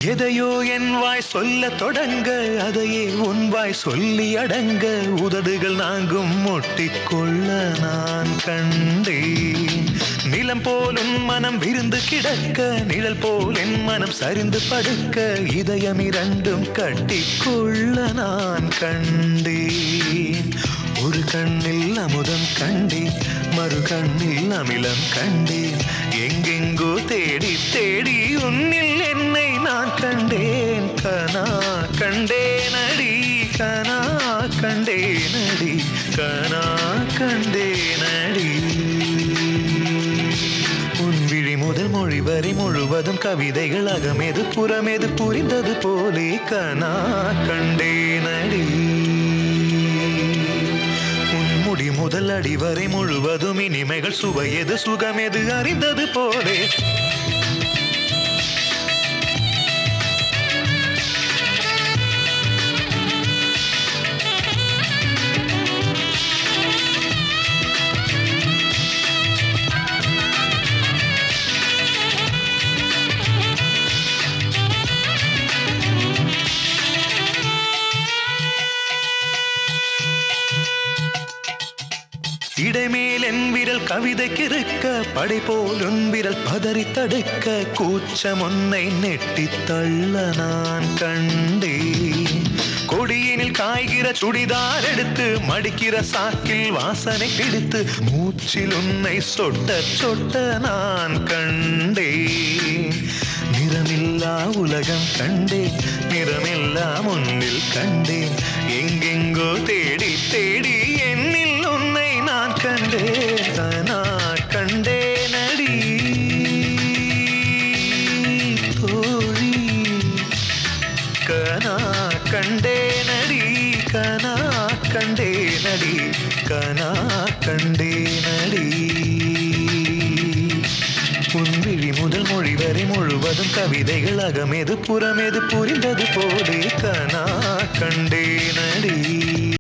எதையோ என் வாய் சொல்ல தொடங்க அதையே உன் வாய் சொல்லி அடங்க உதடுகள் நாங்கும் முட்டிக்கொள்ள நான் கண்டேன். நிலம் போல் உன் மனம் விருந்து கிடக்க நிழல் போல் என் மனம் சரிந்து படுக்க இதயம் இரண்டும் கட்டிக்கொள்ள நான் கண்டேன். ஒரு கண்ணில் அமுதம் கண்டேன், மறு கண்ணில் அமிலம் கண்டேன். எங்கெங்கோ தேடி தேடி உன்னில் என்னை நான் கண்டேன். கனா கண்டேனடி, கனா கண்டேனடி, கனா கண்டேனடி. உன் விழி முதல் மொழி வரை முழுவதும் கவிதைகள் அகமேது புறமேது புரிந்தது போலே கனா கண்டேனடி. முடி முதல் அடி வரை முழுவதும் இனிமைகள் சுவையது சுகமெது அறிந்தது போலே. இடைமேல் என் விரல் கவிதைக்கு இருக்க படை போல் உன் விரல் பதறி தடுக்க கூச்சம் உன்னை நெட்டி தள்ள நான் கண்டேன். கொடியினில் காய்கிற சுடிதார் எடுத்து மடிக்கிற சாக்கில் வாசனை பிடித்து மூச்சில் உன்னை சொட்ட சொட்ட நான் கண்டேன். நிறமில்லா உலகம் கண்டேன், நிறமில்லா முன்னில் கண்டேன். எங்கெங்கோ தேடி தேடி என்னில் உன்னை நான் கண்டேன். கனா கண்டேனடி தோழி, கனா கண்டேனடி, கனா கண்டேனடி, கனா கண்டேனடி. உன் விழி முதல் மொழி வரை முழுவதும் கவிதைகள் அகமேது புறமேது புரிந்தது போலே கனா கண்டேனடி.